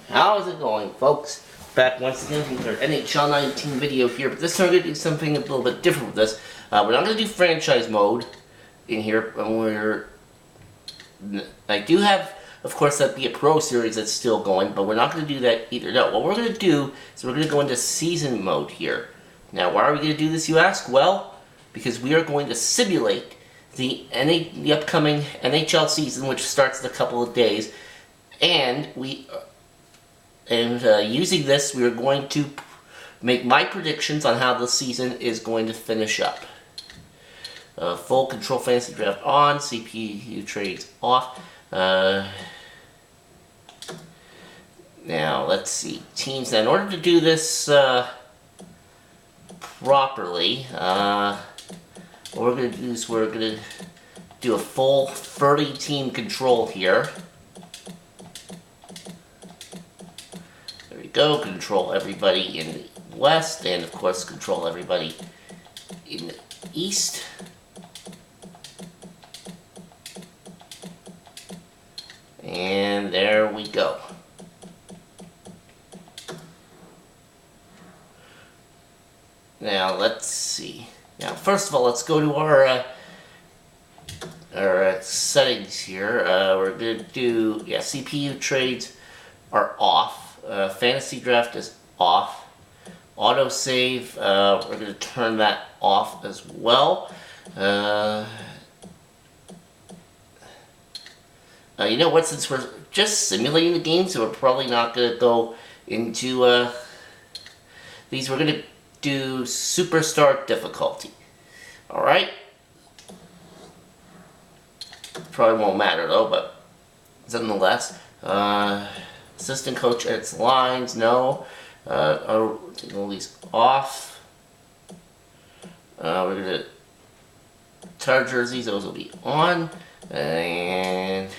How's it going, folks? Back once again with our NHL 19 video here, but this time we're going to do something a little bit different with this. We're not going to do franchise mode in here, I do have, of course, that be a Pro Series that's still going, but we're not going to do that either. No, what we're going to do is we're going to go into season mode here. Now, why are we going to do this, you ask? Well, because we are going to simulate the upcoming NHL season, which starts in a couple of days, and using this, we are going to make my predictions on how the season is going to finish up. Full control fantasy draft on, CPU trades off. Now, let's see. Teams. Now, in order to do this properly, what we're going to do is we're going to do a full 30-team control here. There we go. Control everybody in the West, and of course control everybody in the East. And there we go. Now let's see. Now first of all, let's go to our settings here. We're going to do, CPU trades are off. Fantasy draft is off. Autosave, we're going to turn that off as well. You know what, since we're just simulating the game, so we're probably not going to go into these. We're going to do Superstar difficulty. Alright? Probably won't matter though, but nonetheless. Assistant coach edits lines, no. Take all these off. We're going to tar jerseys, those will be on. And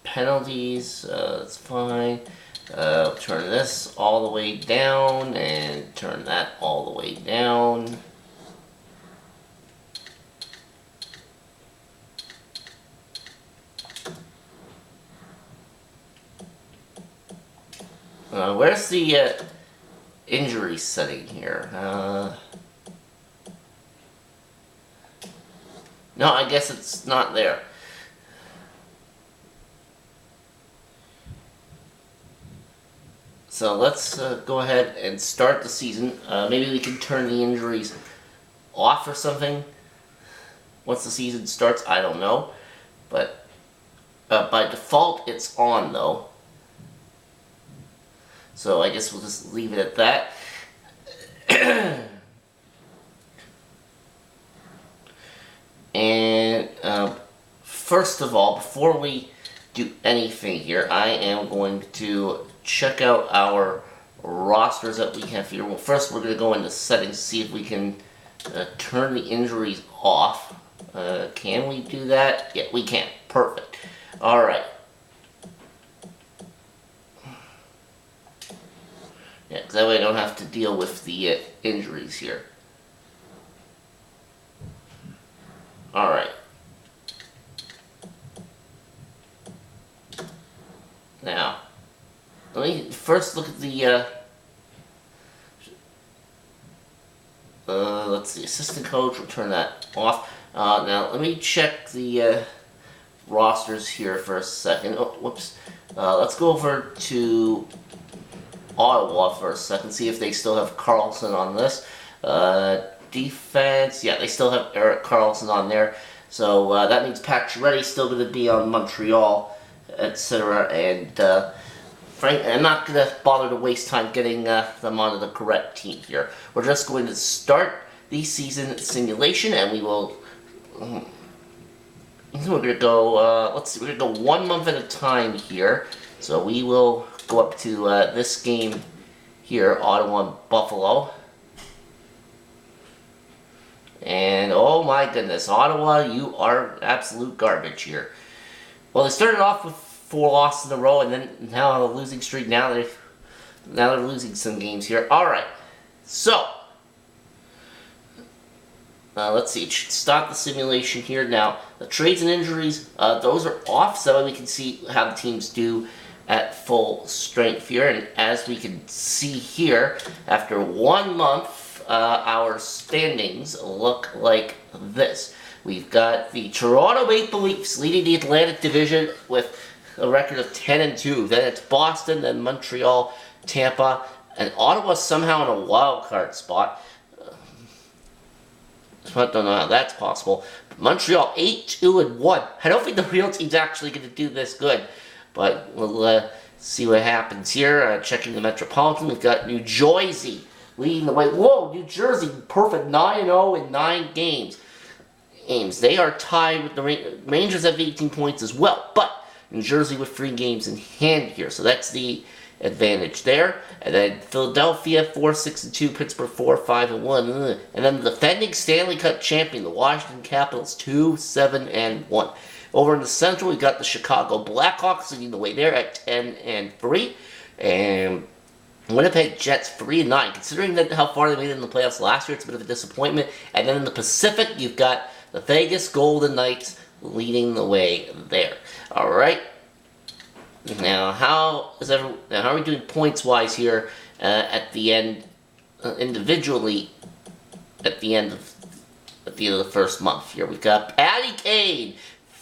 penalties, that's fine. Turn this all the way down and turn that all the way down. Where's the injury setting here? No, I guess it's not there. So let's go ahead and start the season. Maybe we can turn the injuries off or something once the season starts. I don't know. But by default, it's on though. So I guess we'll just leave it at that. And first of all, before we do anything here, I am going to check out our rosters that we have here. Well, first we're going to go into settings, see if we can turn the injuries off. Can we do that? Yeah, we can. Perfect. Alright. Yeah, because that way I don't have to deal with the injuries here. Alright. Now, let me first look at the, let's see, assistant coach, we'll turn that off. Now, let me check the rosters here for a second. Oh, whoops. Let's go over to Ottawa for a second, see if they still have Carlson on this. Defense, yeah, they still have Erik Karlsson on there. So that means Pacioretty's still going to be on Montreal, etc. And frankly, I'm not going to bother to waste time getting them onto the correct team here. We're just going to start the season simulation, and we will. We're going to go. Let's see. We're going to go 1 month at a time here. So we will go up to this game here, Ottawa and Buffalo. And oh my goodness, Ottawa, you are absolute garbage here. Well, they started off with 4 losses in a row, and then now a losing streak. Now they're losing some games here. All right, so let's see, it should start the simulation here now. The trades and injuries, those are off, so we can see how the teams do at full strength here. And as we can see here, after 1 month, our standings look like this. We've got the Toronto Maple Leafs leading the Atlantic Division with a record of 10-2. Then it's Boston, then Montreal, Tampa, and Ottawa somehow in a wild card spot. I don't know how that's possible. Montreal 8-2-1. I don't think the real team's actually going to do this good, but we'll see what happens here. Checking the Metropolitan, we've got New Jersey leading the way. Whoa, New Jersey, perfect 9-0 in 9 games. They are tied with the Rangers have 18 points as well, but New Jersey with 3 games in hand here, so that's the advantage there. And then Philadelphia 4-6-2, Pittsburgh 4-5-1, and then the defending Stanley Cup champion, the Washington Capitals 2-7-1. Over in the Central, we got the Chicago Blackhawks leading the way there at 10-3, and Winnipeg Jets 3-9. Considering that how far they made it in the playoffs last year, it's a bit of a disappointment. And then in the Pacific, you've got the Vegas Golden Knights leading the way there. All right. Now, how are we doing points-wise here at the end, individually, at the end of the first month here? We've got Patty Kane,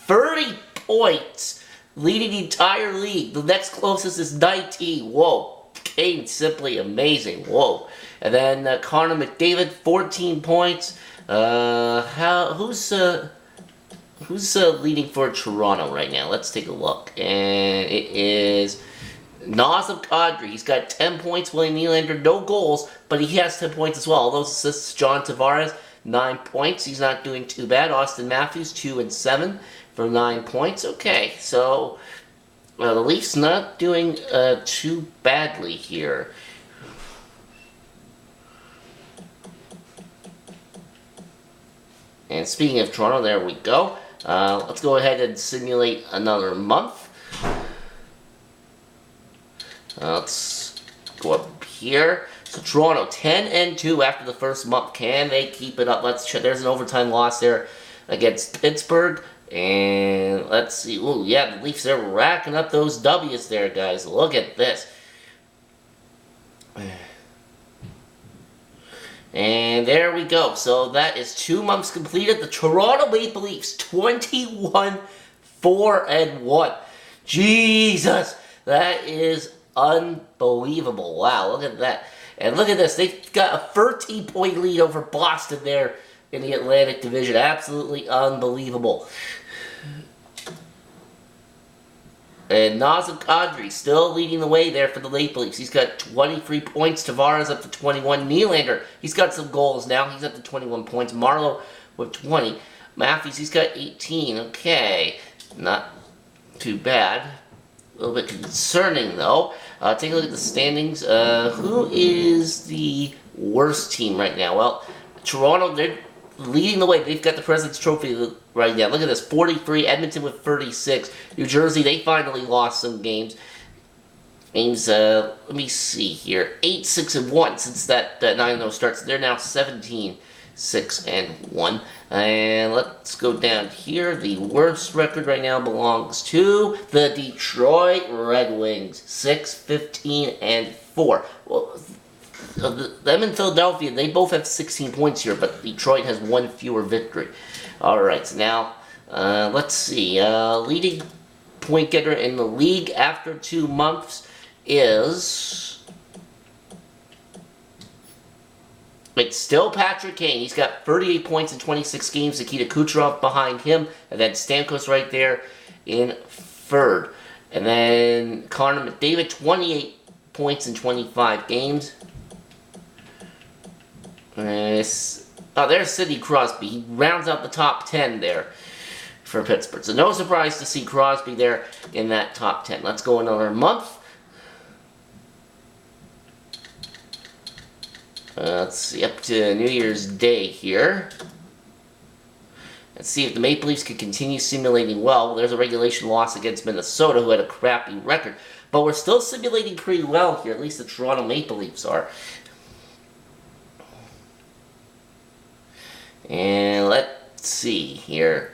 30 points, leading the entire league. The next closest is 19. Whoa, Kane simply amazing. Whoa, and then Connor McDavid, 14 points. Who's leading for Toronto right now? Let's take a look. And it is Nazem Kadri. He's got 10 points. William Nylander, no goals, but he has 10 points as well. All those assists, John Tavares, 9 points. He's not doing too bad. Austin Matthews, 2-7 for 9 points. Okay, so the Leafs not doing too badly here. And speaking of Toronto, there we go. Let's go ahead and simulate another month. Let's go up here. So Toronto 10-2 after the first month. Can they keep it up? Let's check. There's an overtime loss there against Pittsburgh. And let's see. Oh yeah, the Leafs are racking up those W's there, guys. Look at this. And there we go. So that is 2 months completed. The Toronto Maple Leafs 21-4-1. Jesus, that is unbelievable. Wow, look at that. And look at this. They've got a 13-point lead over Boston there in the Atlantic Division. Absolutely unbelievable. And Nazem Kadri still leading the way there for the Maple Leafs. He's got 23 points. Tavares up to 21. Nylander, he's got some goals now. He's up to 21 points. Marleau with 20. Matthews, he's got 18. Okay, not too bad. A little bit concerning, though. Take a look at the standings. Who is the worst team right now? Well, Toronto, they're leading the way. They've got the President's Trophy right now. Look at this, 43. Edmonton with 36. New Jersey, they finally lost some games. Let me see here. 8-6-1 since that 9-0 starts. They're now 17-6-1. And let's go down here. The worst record right now belongs to the Detroit Red Wings. 6-15-4. Well, them and Philadelphia, they both have 16 points here, but Detroit has 1 fewer victory. Alright, so now, let's see. Leading point getter in the league after 2 months is... It's still Patrick Kane. He's got 38 points in 26 games. Nikita Kucherov behind him. And then Stamkos right there in third. And then Connor McDavid, 28 points in 25 games. There's Sidney Crosby. He rounds out the top 10 there for Pittsburgh. So no surprise to see Crosby there in that top 10. Let's go another month. Let's see, up to New Year's Day here. Let's see if the Maple Leafs can continue simulating well. There's a regulation loss against Minnesota, who had a crappy record. But we're still simulating pretty well here. At least the Toronto Maple Leafs are. And let's see here.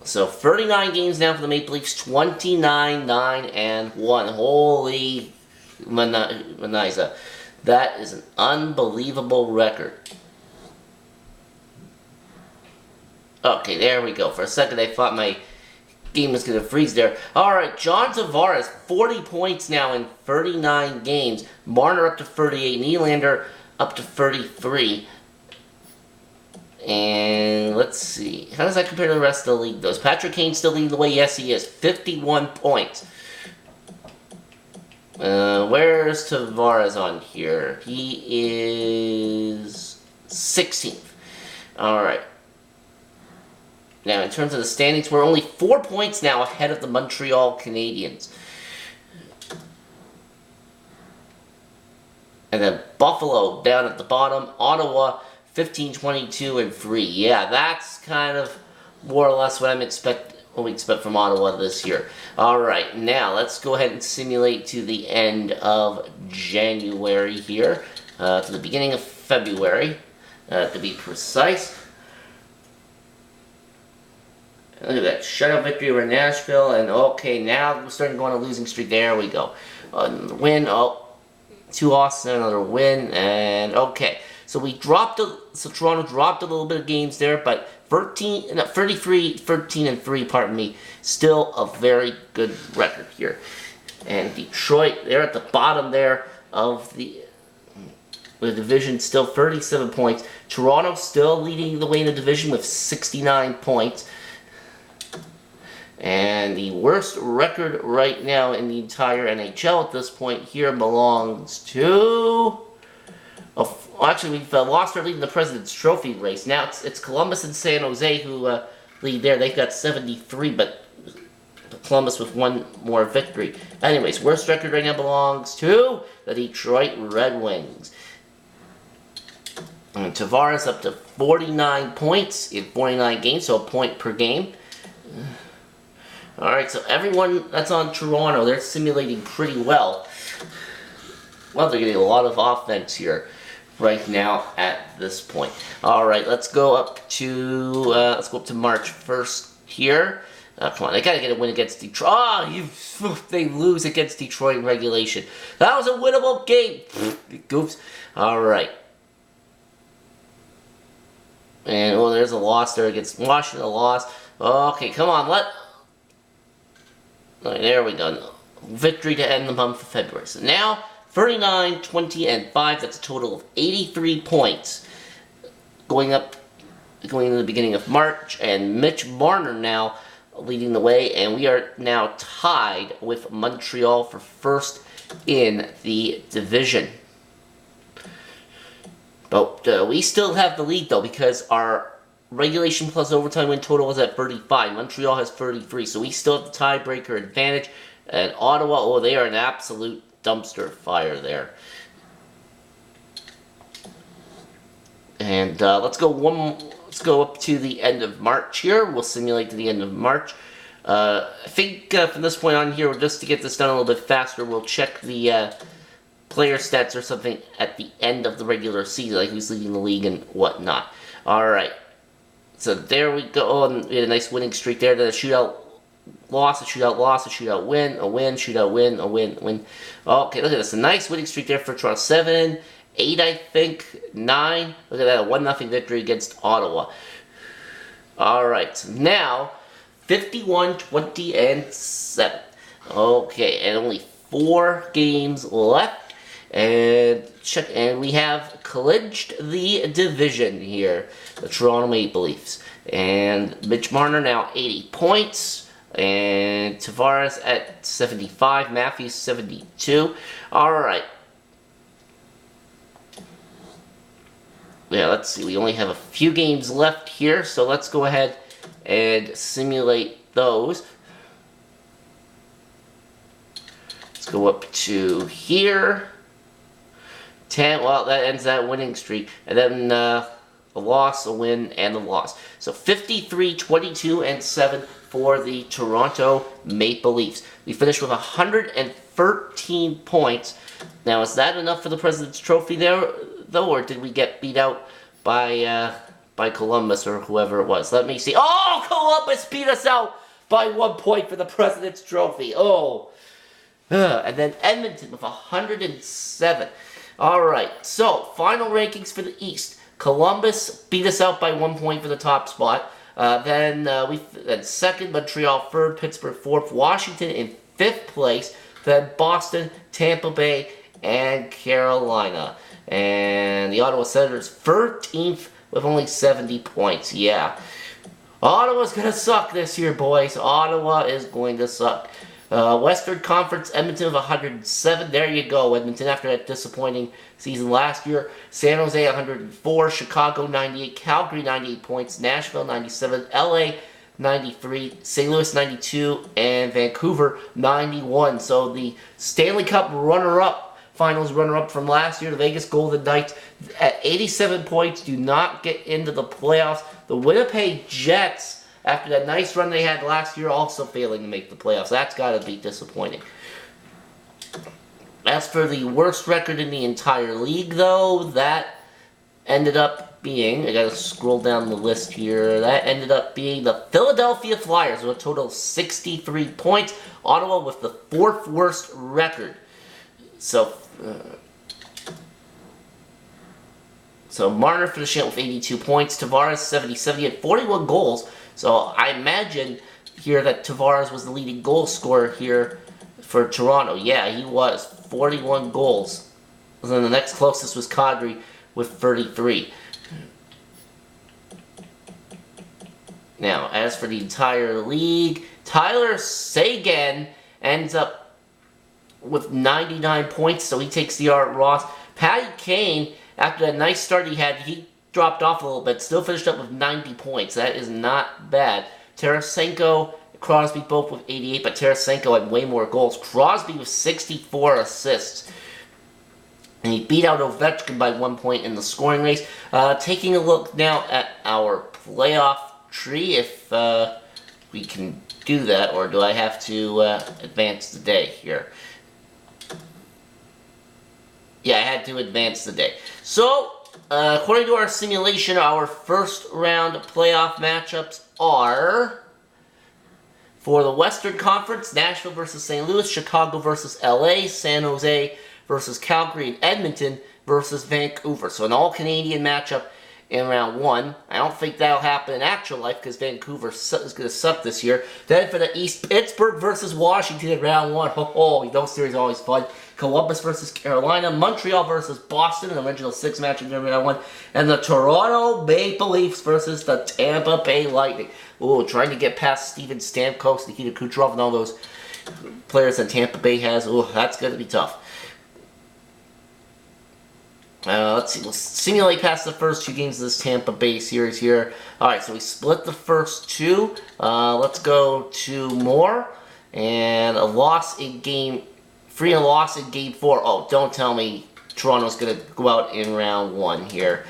So 39 games now for the Maple Leafs, 29, 9, and 1. Holy Maniza. That is an unbelievable record. Okay, there we go. For a second I thought my game was going to freeze there. Alright, John Tavares, 40 points now in 39 games. Marner up to 38. Nylander up to 33. And let's see. How does that compare to the rest of the league, though? Is Patrick Kane still leading the way? Yes, he is. 51 points. Where's Tavares on here? He is 16th. Alright. Now, in terms of the standings, we're only 4 points now ahead of the Montreal Canadiens. And then Buffalo down at the bottom. Ottawa 15, 22, and 3. Yeah, that's kind of more or less what we expect from Ottawa this year. Alright, now let's go ahead and simulate to the end of January here. To the beginning of February, to be precise. Look at that, shutout victory over Nashville, and okay, now we're starting to go on a losing streak. There we go. Win, 2 losses, another win, and okay. So Toronto dropped a little bit of games there, but 33, 13, and 3, pardon me, still a very good record here. And Detroit, they're at the bottom there of the division, still 37 points. Toronto still leading the way in the division with 69 points. And the worst record right now in the entire NHL at this point here belongs to... actually, we've lost our lead in the President's Trophy race. Now it's Columbus and San Jose who lead there. They've got 73, but Columbus with 1 more victory. Anyways, worst record right now belongs to the Detroit Red Wings. And Tavares up to 49 points in 49 games, so a point per game. Alright, so everyone that's on Toronto, they're simulating pretty well. Well, they're getting a lot of offense here right now at this point. Alright, let's go up to March 1st here. Come on, they gotta get a win against Detroit. They lose against Detroit in regulation. That was a winnable game. Goofs. Alright. And, there's a loss there against Washington, a loss. Okay, come on, Alright, there we go. Victory to end the month of February. So now, 39, 20, and 5. That's a total of 83 points. Going into the beginning of March. And Mitch Marner now leading the way. And we are now tied with Montreal for first in the division. But we still have the lead, though, because our regulation plus overtime win total is at 35. Montreal has 33, so we still have the tiebreaker advantage. And Ottawa, they are an absolute dumpster fire there. And let's go up to the end of March here. We'll simulate to the end of March. I think from this point on here, just to get this done a little bit faster, we'll check the player stats or something at the end of the regular season, like who's leading the league and whatnot. Alright. So there we go, and we had a nice winning streak there. Then a shootout loss, a shootout loss, a shootout win, a win, shootout win, a win, win. Okay, look at this. A nice winning streak there for Toronto. 7, 8, I think, 9. Look at that, a 1-0 victory against Ottawa. Alright, so now, 51, 20, and 7. Okay, and only 4 games left. And we have clinched the division here, the Toronto Maple Leafs. And Mitch Marner now 80 points, and Tavares at 75, Matthews 72. Alright. Yeah, let's see, we only have a few games left here, so let's go ahead and simulate those. Let's go up to here. 10, well, that ends that winning streak. And then a loss, a win, and a loss. So 53, 22, and 7 for the Toronto Maple Leafs. We finished with 113 points. Now, is that enough for the President's Trophy there, though, or did we get beat out by by Columbus or whoever it was. Let me see. Oh, Columbus beat us out by 1 point for the President's Trophy. Oh. And then Edmonton with 107. All right, so final rankings for the East. Columbus beat us out by 1 point for the top spot. Then second, Montreal third, Pittsburgh fourth, Washington in fifth place. Then Boston, Tampa Bay, and Carolina. And the Ottawa Senators 13th with only 70 points. Yeah. Ottawa's going to suck this year, boys. Ottawa is going to suck. Western Conference, Edmonton with 107. There you go, Edmonton, after that disappointing season last year. San Jose 104, Chicago 98, Calgary 98 points, Nashville 97, LA 93, St. Louis 92, and Vancouver 91. So the Stanley Cup runner-up, finals runner-up from last year, the Vegas Golden Knights at 87 points do not get into the playoffs. The Winnipeg Jets, after that nice run they had last year, also failing to make the playoffs. That's got to be disappointing. As for the worst record in the entire league, though, that ended up being, I gotta scroll down the list here, that ended up being the Philadelphia Flyers with a total of 63 points. Ottawa with the fourth worst record. So Marner finished out with 82 points. Tavares 77. He had 41 goals. So I imagine here that Tavares was the leading goal scorer here for Toronto. Yeah, he was. 41 goals. And then the next closest was Kadri with 33. Now, as for the entire league, Tyler Seguin ends up with 99 points, so he takes the Art Ross. Patty Kane, after that nice start he dropped off a little bit, still finished up with 90 points. That is not bad. Tarasenko, Crosby both with 88, but Tarasenko had way more goals. Crosby with 64 assists. And he beat out Ovechkin by 1 point in the scoring race. Taking a look now at our playoff tree, if we can do that, or do I have to advance the day here? Yeah, I had to advance the day. So, according to our simulation, our first round playoff matchups are, for the Western Conference, Nashville versus St. Louis, Chicago versus LA, San Jose versus Calgary, and Edmonton versus Vancouver. So an all-Canadian matchup in round one. I don't think that'll happen in actual life because Vancouver is going to suck this year. Then for the East, Pittsburgh versus Washington in round one. Oh, those series are always fun. Columbus versus Carolina, Montreal versus Boston, an original six matchup in round one, and the Toronto Maple Leafs versus the Tampa Bay Lightning. Ooh, trying to get past Steven Stamkos, Nikita Kucherov, and all those players that Tampa Bay has. Ooh, that's going to be tough. Let's see, we'll simulate past the first two games of this Tampa Bay series here. Alright, so we split the first two. Let's go to more. And a loss in game 3 and a loss in game 4. Oh, don't tell me Toronto's going to go out in round 1 here.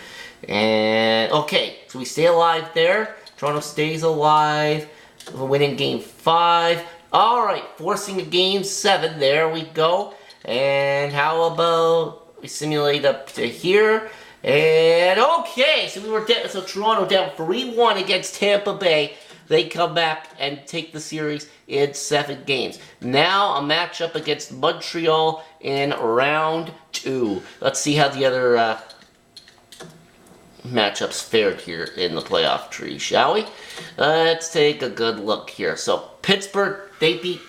And, okay, so we stay alive there. Toronto stays alive. We're winning game 5. Alright, forcing a game 7. There we go. And how about we simulate up to here, and okay, so we were down. So Toronto down 3-1 against Tampa Bay. They come back and take the series in 7 games. Now a matchup against Montreal in round 2. Let's see how the other matchups fared here in the playoff tree, shall we? Let's take a good look here. So Pittsburgh, they beat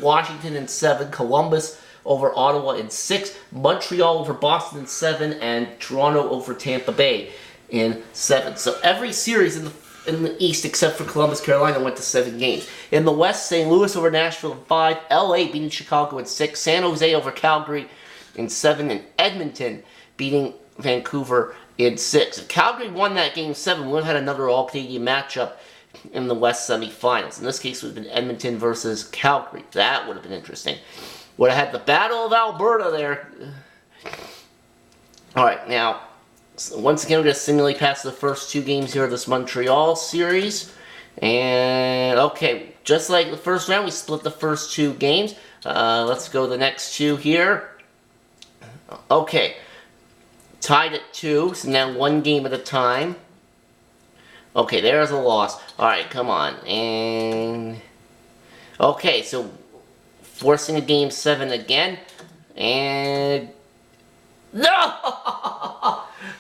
Washington in 7. Columbus over Ottawa in 6, Montreal over Boston in 7, and Toronto over Tampa Bay in 7. So every series in the East except for Columbus, Carolina went to 7 games. In the West, St. Louis over Nashville in 5, LA beating Chicago in 6, San Jose over Calgary in 7, and Edmonton beating Vancouver in 6. If Calgary won that game 7, we would have had another all-Canadian matchup in the West semifinals. In this case, it would have been Edmonton versus Calgary. That would have been interesting. Would have had the Battle of Alberta there. Alright, now, once again, we're going to simulate past the first 2 games here of this Montreal series. And, okay, just like the first round, we split the first 2 games. Let's go the next 2 here. Okay, tied at 2, so now 1 game at a time. Okay, there's a loss. Alright, come on. And... Okay, so forcing a Game 7 again. And... No!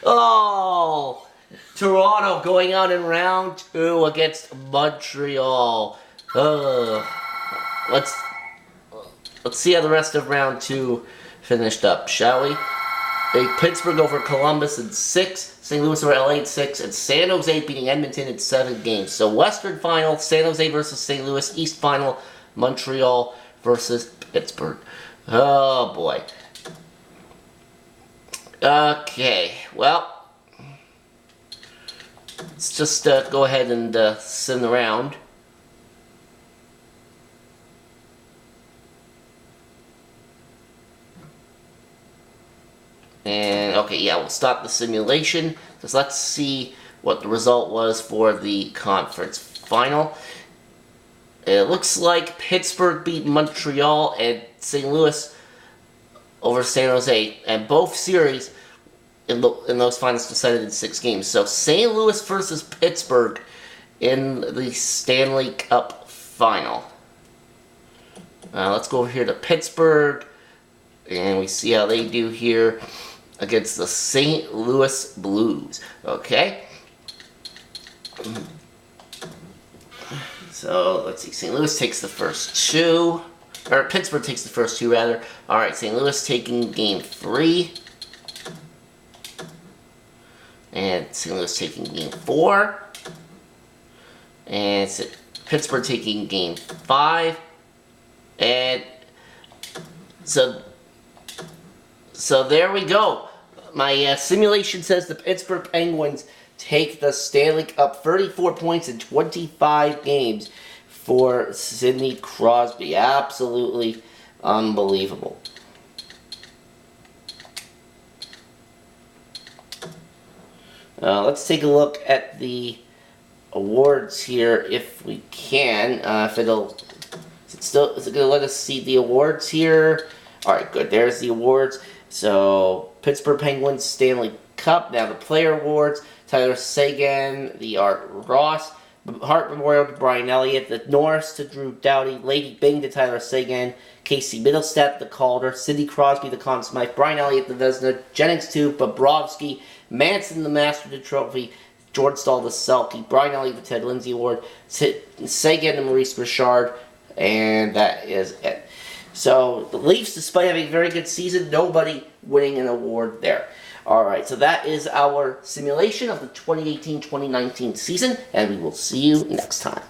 Oh! Toronto going out in round 2 against Montreal. Let's see how the rest of round 2 finished up, shall we? Pittsburgh over Columbus in 6, St. Louis over LA in 6, and San Jose beating Edmonton in 7 games. So Western Final, San Jose versus St. Louis. East Final, Montreal versus Pittsburgh. Oh boy. Okay, well, let's just go ahead and send around. And, okay, yeah, we'll stop the simulation, because let's see what the result was for the conference final. It looks like Pittsburgh beat Montreal and St. Louis over San Jose, and both series in those finals decided in 6 games. So St. Louis versus Pittsburgh in the Stanley Cup final. Let's go over here to Pittsburgh, and we see how they do here against the St. Louis Blues. Okay? So, let's see. St. Louis takes the first 2. Or, Pittsburgh takes the first 2, rather. Alright, St. Louis taking Game 3. And St. Louis taking Game 4. And Pittsburgh taking Game 5. And so there we go. My simulation says the Pittsburgh Penguins take the Stanley Cup, 34 points in 25 games for Sidney Crosby. Absolutely unbelievable. Let's take a look at the awards here if we can. Is it going to let us see the awards here? Alright, good. There's the awards. So, Pittsburgh Penguins Stanley Cup. Now the player awards. Tyler Seguin, the Art Ross, Hart Memorial to Brian Elliott, the Norris to Drew Doughty, Lady Byng to Tyler Seguin, Casey Middlestat the Calder, Sidney Crosby the Conn Smythe, Brian Elliott the Vezina, Jennings to Bobrovsky, Manson the Masterton Trophy, George Stahl the Selke, Brian Elliott the Ted Lindsay Award, Seguin to Maurice Richard, and that is it. So, the Leafs, despite having a very good season, nobody winning an award there. Alright, so that is our simulation of the 2018-2019 season, and we will see you next time.